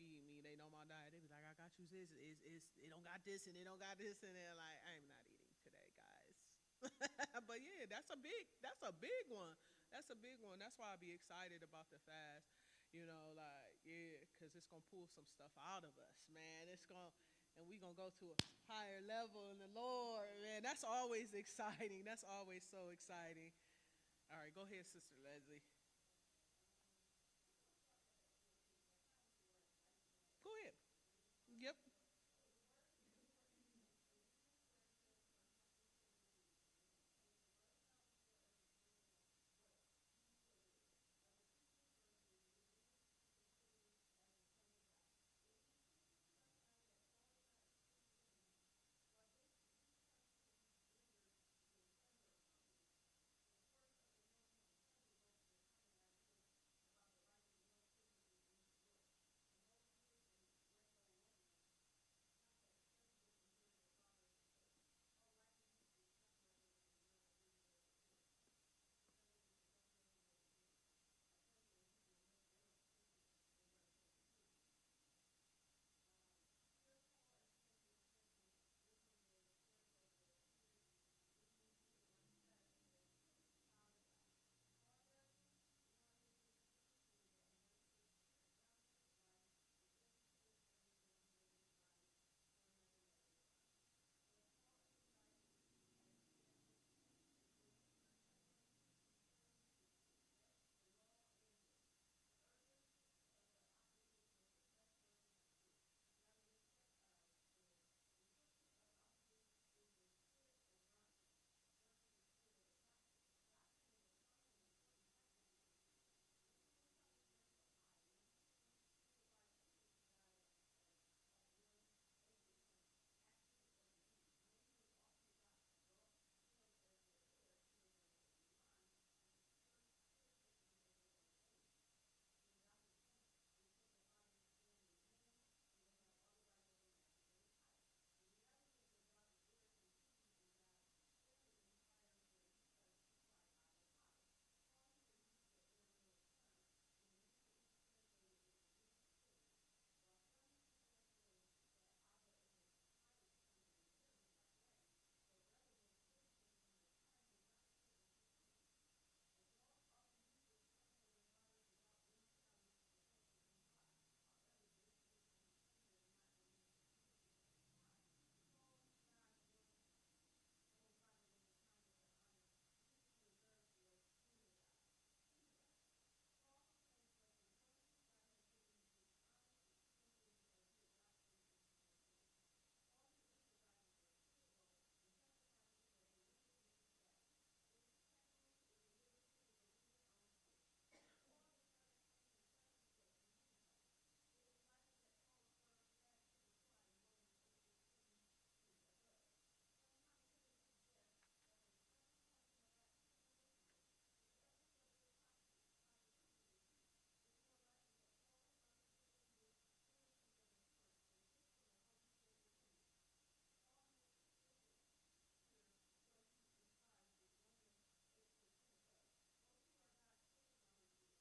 feed me. They know my diet. They be like, I got you this. It don't got this and it don't got this, and they're like, I'm not eating today, guys. But yeah, that's a big one. That's a big one. That's why I be excited about the fast. You know, like yeah, because it's gonna pull some stuff out of us, man. It's gonna and we gonna go to a higher level in the Lord, man. That's always exciting. That's always so exciting. All right, go ahead, Sister Leslie. Go ahead. Yep.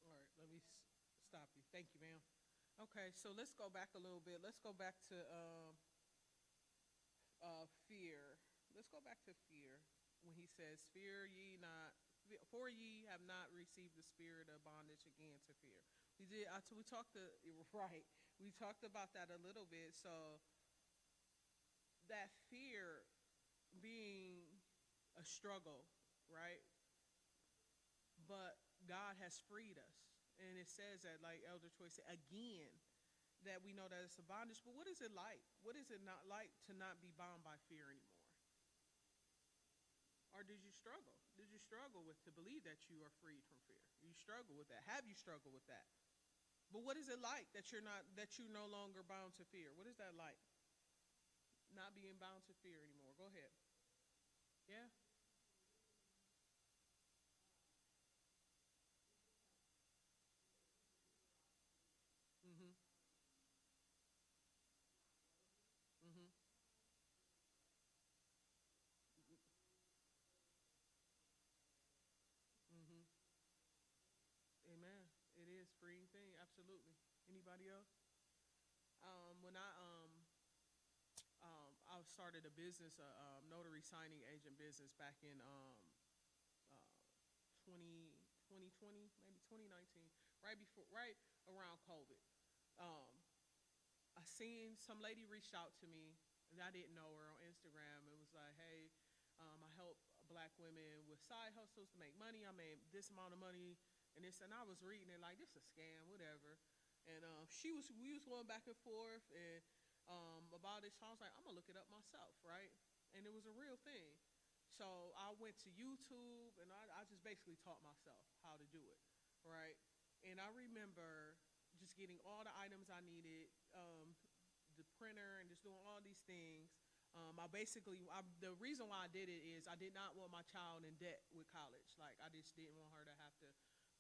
All right, let me stop you. Thank you, ma'am. Okay, so let's go back a little bit. Let's go back to fear. Let's go back to fear when he says, "Fear ye not, for ye have not received the spirit of bondage again to fear." We did. We talked to right. We talked about that a little bit. So that fear being a struggle, right? But God has freed us, and it says that, like Elder Troy said, again, that we know that it's a bondage. But what is it like? What is it not like to not be bound by fear anymore? Or did you struggle? Did you struggle with to believe that you are freed from fear? You struggle with that. Have you struggled with that? But what is it like that you're no longer bound to fear? What is that like? Not being bound to fear anymore. Go ahead. Yeah. Mhm. Mhm. Mhm. Amen. It is freeing thing. Absolutely. Anybody else? when I started a business, a notary signing agent business back in uh, 20, 2020, maybe 2019, right around COVID. Um, I seen some lady reached out to me, and I didn't know her on Instagram. It was like, hey, I help black women with side hustles to make money. I made this amount of money, and this, and I was reading it like this is a scam, whatever. And we was going back and forth, and about this. So I was like, I'm gonna look it up myself, right? And it was a real thing. So I went to YouTube, and I just basically taught myself how to do it, right? And I remember just getting all the items I needed, the printer, and just doing all these things. The reason why I did it is I did not want my child in debt with college. Like, I just didn't want her to have to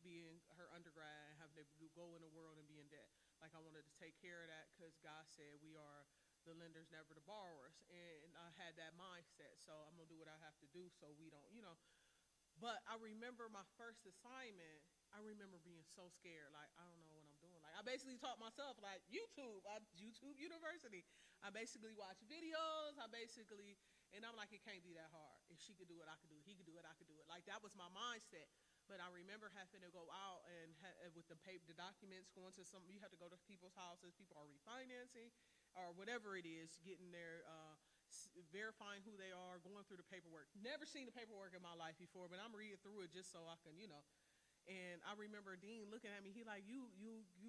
be in her undergrad and have to go in the world and be in debt. Like, I wanted to take care of that because God said we are the lenders, never the borrowers. And I had that mindset. So I'm going to do what I have to do so we don't, But I remember my first assignment. I remember being so scared. Like, I don't know what I'm doing. Like, I basically taught myself, like, YouTube University. I basically watched videos. And I'm like, it can't be that hard. If she could do it, I could do it. He could do it, I could do it. Like, that was my mindset. But I remember having to go out and with the documents, you have to go to people's houses. People are refinancing or whatever it is, getting there, verifying who they are, going through the paperwork. Never seen the paperwork in my life before, but I'm reading through it just so I can. And I remember Dean looking at me. He like, you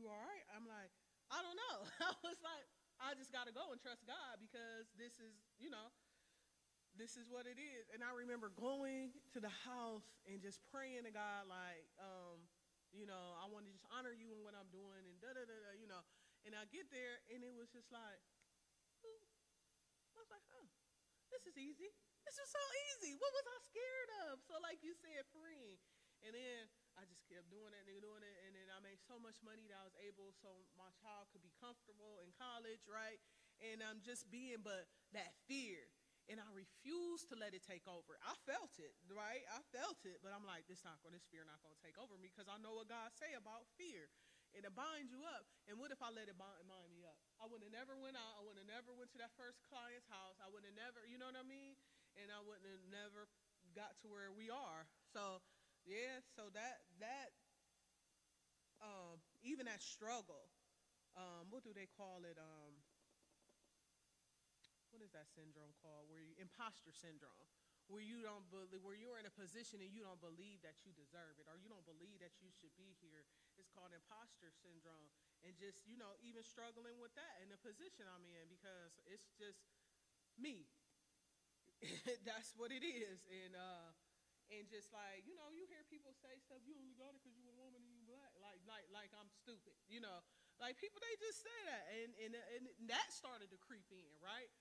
all right? I'm like, I don't know. I was like, I just got to go and trust God because this is what it is. And I remember going to the house and just praying to God, like, I want to just honor you in what I'm doing and da da da da. And I get there and it was just like, ooh. I was like, oh, this is easy. This is so easy. What was I scared of? So, like you said, freeing. And then I just kept doing it and doing it. And then I made so much money that I was able so my child could be comfortable in college, right? And I'm just but that fear. And I refused to let it take over. I felt it, right? I felt it, but I'm like, this fear not gonna take over me because I know what God say about fear. And it binds you up. And what if I let it bind me up? I would have never went out. I would have never went to that first client's house. I would have never, you know what I mean? And I wouldn't have never got to where we are. So, yeah. So even that struggle, what do they call it? What is that syndrome called? Imposter syndrome, where where you're in a position and you don't believe that you deserve it, or you don't believe that you should be here. It's called imposter syndrome, and just even struggling with that in the position I'm in because it's just me. That's what it is, and just like you hear people say stuff. You only got it because you're a woman and you black. Like I'm stupid. Like people they just say that, and that started to creep in, right?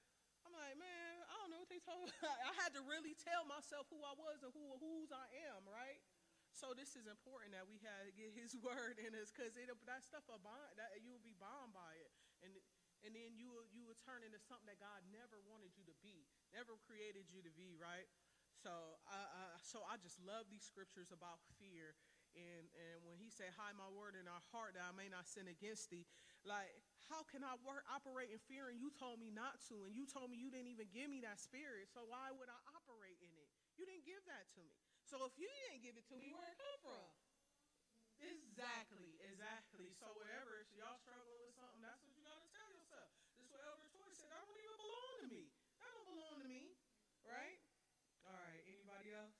I'm like, man, I don't know what they talking about. I had to really tell myself who I was and whose I am, right? So this is important that we had to get His word in us, because that stuff that you will be bound by it, and then you will turn into something that God never wanted you to be, never created you to be, right? So I just love these scriptures about fear. And when He said, hide my word in our heart that I may not sin against thee, like, how can I operate in fear and you told me not to, and you told me you didn't even give me that spirit, so why would I operate in it? You didn't give that to me. So if you didn't give it to me, where it come from? Exactly. So wherever y'all struggling with something, that's what you got to tell yourself. This is what Elder Toy said, that don't even belong to me. That don't belong to me, right? All right, anybody else?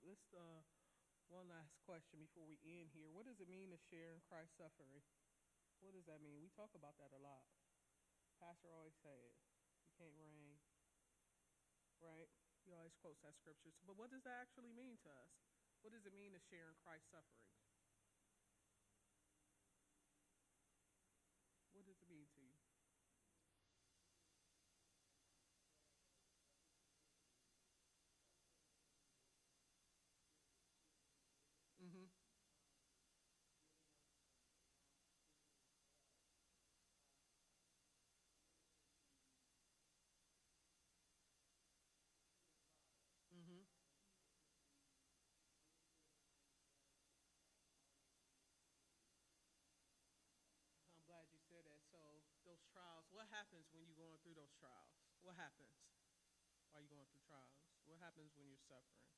let's one last question before we end here. What does it mean to share in Christ's suffering? What does that mean? We talk about that a lot. Pastor always say it. You can't reign, right? He always quotes that scriptures. But what does that actually mean to us? What does it mean to share in Christ's suffering? What does it mean to you? Mm-hmm. Mm-hmm. I'm glad you said that. So those trials, what happens when you're going through those trials? What happens while you're going through trials? What happens when you're suffering?